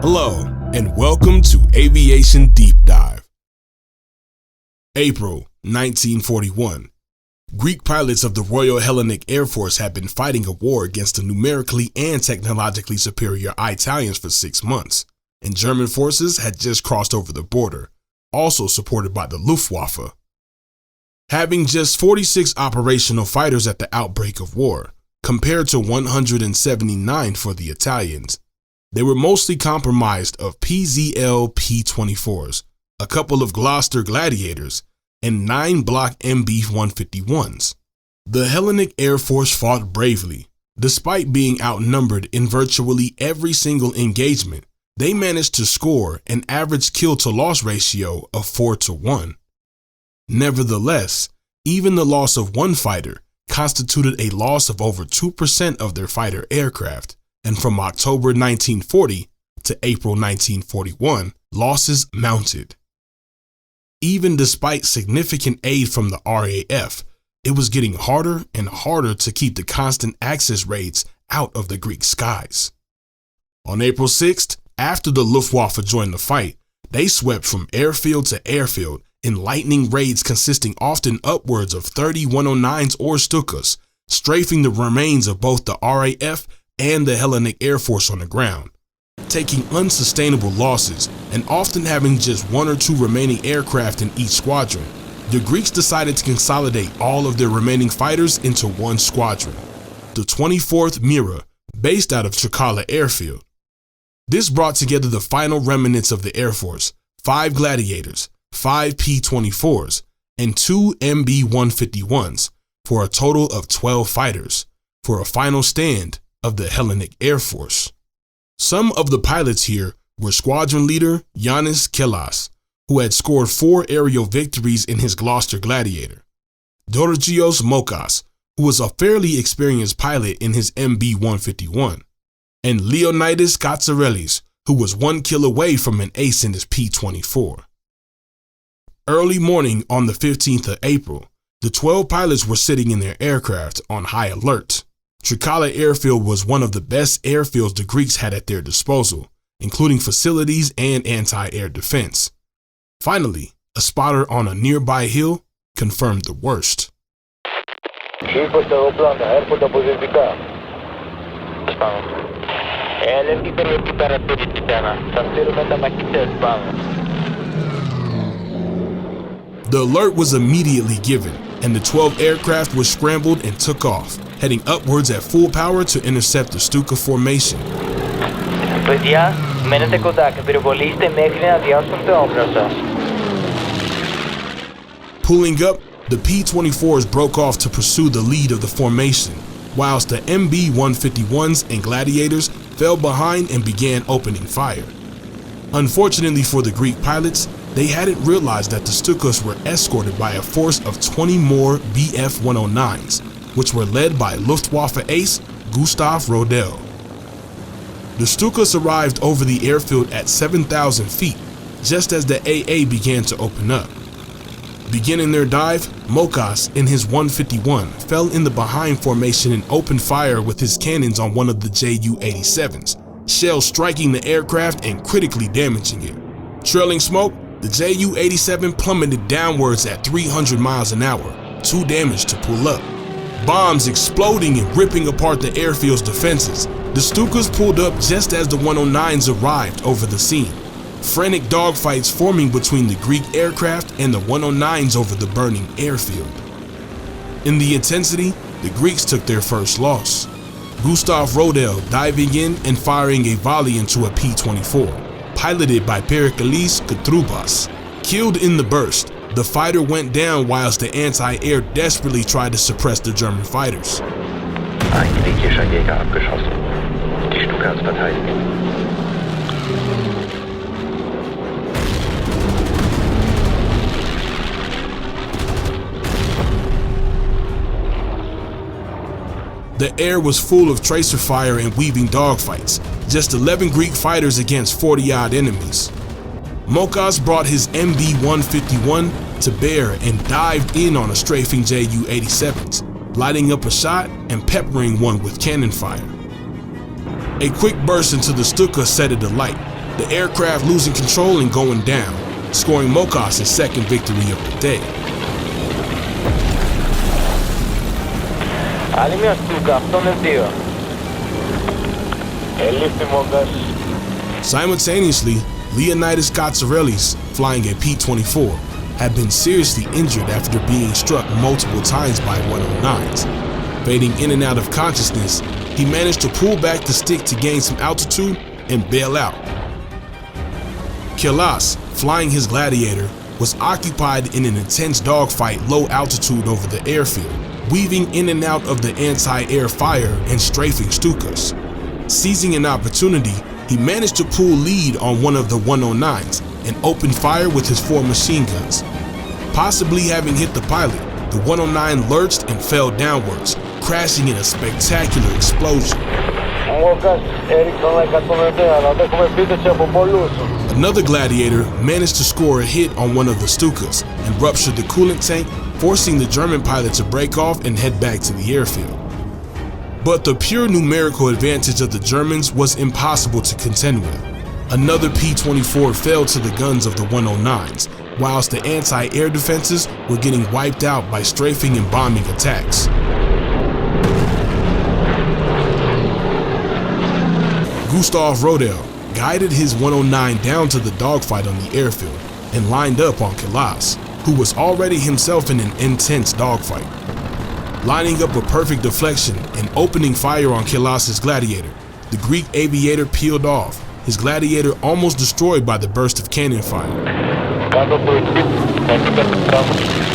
Hello, and welcome to Aviation Deep Dive. April 1941. Greek pilots of the Royal Hellenic Air Force had been fighting a war against the numerically and technologically superior Italians for 6 months, and German forces had just crossed over the border, also supported by the Luftwaffe. Having just 46 operational fighters at the outbreak of war, compared to 179 for the Italians, they were mostly comprised of PZL P-24s, a couple of Gloucester Gladiators, and 9 Block MB-151s. The Hellenic Air Force fought bravely. Despite being outnumbered in virtually every single engagement, they managed to score an average kill-to-loss ratio of 4-1. Nevertheless, even the loss of one fighter constituted a loss of over 2% of their fighter aircraft, and from October 1940 to April 1941, losses mounted. Even despite significant aid from the RAF, it was getting harder and harder to keep the constant Axis raids out of the Greek skies. On April 6th, after the Luftwaffe joined the fight, they swept from airfield to airfield in lightning raids consisting often upwards of 30 109s or Stukas, strafing the remains of both the RAF and the Hellenic Air Force on the ground, taking unsustainable losses and often having just 1 or 2 remaining aircraft in each squadron. The Greeks decided to consolidate all of their remaining fighters into one squadron, the 24th Mira, based out of Trikala airfield. This brought together the final remnants of the Air Force, 5 Gladiators, 5 P-24s, and 2 MB-151s, for a total of 12 fighters, for a final stand of the Hellenic Air Force. Some of the pilots here were Squadron Leader Yanis Kelas, who had scored 4 aerial victories in his Gloucester Gladiator, Georgios Mokas, who was a fairly experienced pilot in his MB-151, and Leonidas Katsarelis, who was 1 kill away from an ace in his P-24. Early morning on the 15th of April, the 12 pilots were sitting in their aircraft on high alert. Trikala airfield was one of the best airfields the Greeks had at their disposal, including facilities and anti-air defense. Finally, a spotter on a nearby hill confirmed the worst. The alert was immediately given, and the 12 aircraft were scrambled and took off, heading upwards at full power to intercept the Stuka formation. Pulling up, the P-24s broke off to pursue the lead of the formation, whilst the MB-151s and Gladiators fell behind and began opening fire. Unfortunately for the Greek pilots, they hadn't realized that the Stukas were escorted by a force of 20 more Bf-109s, which were led by Luftwaffe ace Gustav Rodel. The Stukas arrived over the airfield at 7,000 feet, just as the AA began to open up. Beginning their dive, Mokas in his 151 fell in the behind formation and opened fire with his cannons on one of the Ju-87s, shells striking the aircraft and critically damaging it. Trailing smoke, the Ju-87 plummeted downwards at 300 miles an hour, too damaged to pull up. Bombs exploding and ripping apart the airfield's defenses, the Stukas pulled up just as the 109s arrived over the scene. Frantic dogfights forming between the Greek aircraft and the 109s over the burning airfield. In the intensity, the Greeks took their first loss. Gustav Rodel diving in and firing a volley into a P-24, piloted by Perikles Katroubas. Killed in the burst, the fighter went down whilst the anti-air desperately tried to suppress the German fighters. Ein griechischer Jäger abgeschossen. Die Stukas verteidigen. The air was full of tracer fire and weaving dogfights, just 11 Greek fighters against 40-odd enemies. Mokas brought his MB-151 to bear and dived in on a strafing Ju-87s, lighting up a shot and peppering one with cannon fire. A quick burst into the Stuka set it alight, the aircraft losing control and going down, scoring Mokos his second victory of the day. Άλλη μια στούκα, αυτό είναι 2. Ελήφθη Μόκας. Simultaneously, Leonidas Gatsarelis, flying a P-24, had been seriously injured after being struck multiple times by 109s. Fading in and out of consciousness, he managed to pull back the stick to gain some altitude and bail out. Kelas, flying his Gladiator, was occupied in an intense dogfight low altitude over the airfield, weaving in and out of the anti-air fire and strafing Stukas. Seizing an opportunity, he managed to pull lead on one of the 109s and opened fire with his 4 machine guns. Possibly having hit the pilot, the 109 lurched and fell downwards, crashing in a spectacular explosion. Another Gladiator managed to score a hit on one of the Stukas and ruptured the coolant tank, forcing the German pilot to break off and head back to the airfield. But the pure numerical advantage of the Germans was impossible to contend with. Another P-24 fell to the guns of the 109s, whilst the anti-air defenses were getting wiped out by strafing and bombing attacks. Gustav Rodel guided his 109 down to the dogfight on the airfield and lined up on Kelas, who was already himself in an intense dogfight. Lining up a perfect deflection and opening fire on Kelas's Gladiator, the Greek aviator peeled off, his Gladiator almost destroyed by the burst of cannon fire.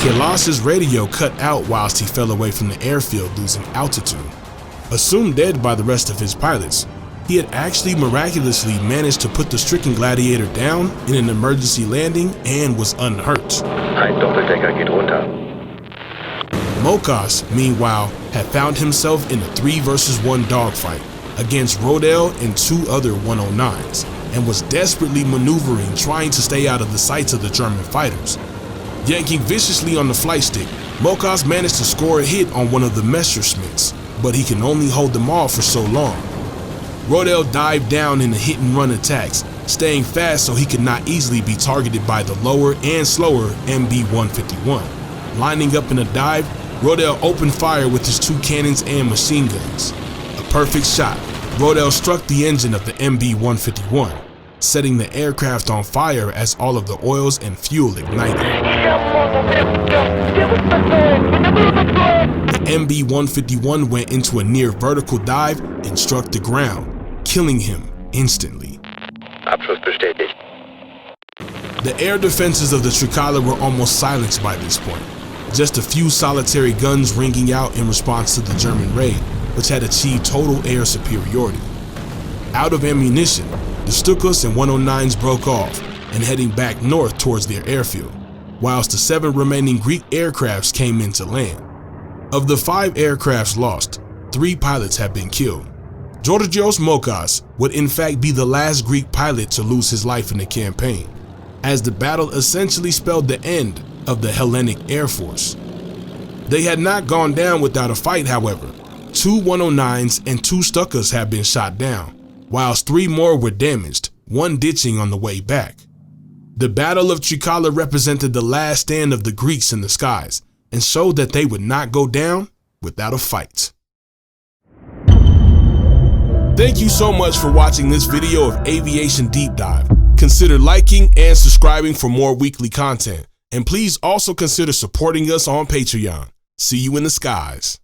Kelas's radio cut out whilst he fell away from the airfield, losing altitude. Assumed dead by the rest of his pilots, he had actually miraculously managed to put the stricken Gladiator down in an emergency landing and was unhurt. Ein Doppeldecker geht runter. Mokos, meanwhile, had found himself in a 3 versus 1 dogfight against Rodel and 2 other 109s and was desperately maneuvering, trying to stay out of the sights of the German fighters. Yanking viciously on the flight stick, Mokos managed to score a hit on one of the Messerschmitts, but he can only hold them off for so long. Rodel dived down in the hit-and-run attacks, staying fast so he could not easily be targeted by the lower and slower MB-151. Lining up in a dive, Rodel opened fire with his 2 cannons and machine guns. A perfect shot, Rodel struck the engine of the MB-151, setting the aircraft on fire as all of the oils and fuel ignited. The MB-151 went into a near vertical dive and struck the ground, killing him instantly. Abschuss bestätigt. The air defenses of the Trikala were almost silenced by this point, just a few solitary guns ringing out in response to the German raid, which had achieved total air superiority. Out of ammunition, the Stukas and 109s broke off and heading back north towards their airfield, whilst the 7 remaining Greek aircrafts came in to land. Of the 5 aircrafts lost, 3 pilots had been killed. Georgios Mokos would in fact be the last Greek pilot to lose his life in the campaign, as the battle essentially spelled the end of the Hellenic Air Force. They had not gone down without a fight, however. 2 109s and 2 Stukas had been shot down, whilst 3 more were damaged, 1 ditching on the way back. The Battle of Trikala represented the last stand of the Greeks in the skies and showed that they would not go down without a fight. Thank you so much for watching this video of Aviation Deep Dive. Consider liking and subscribing for more weekly content. And please also consider supporting us on Patreon. See you in the skies.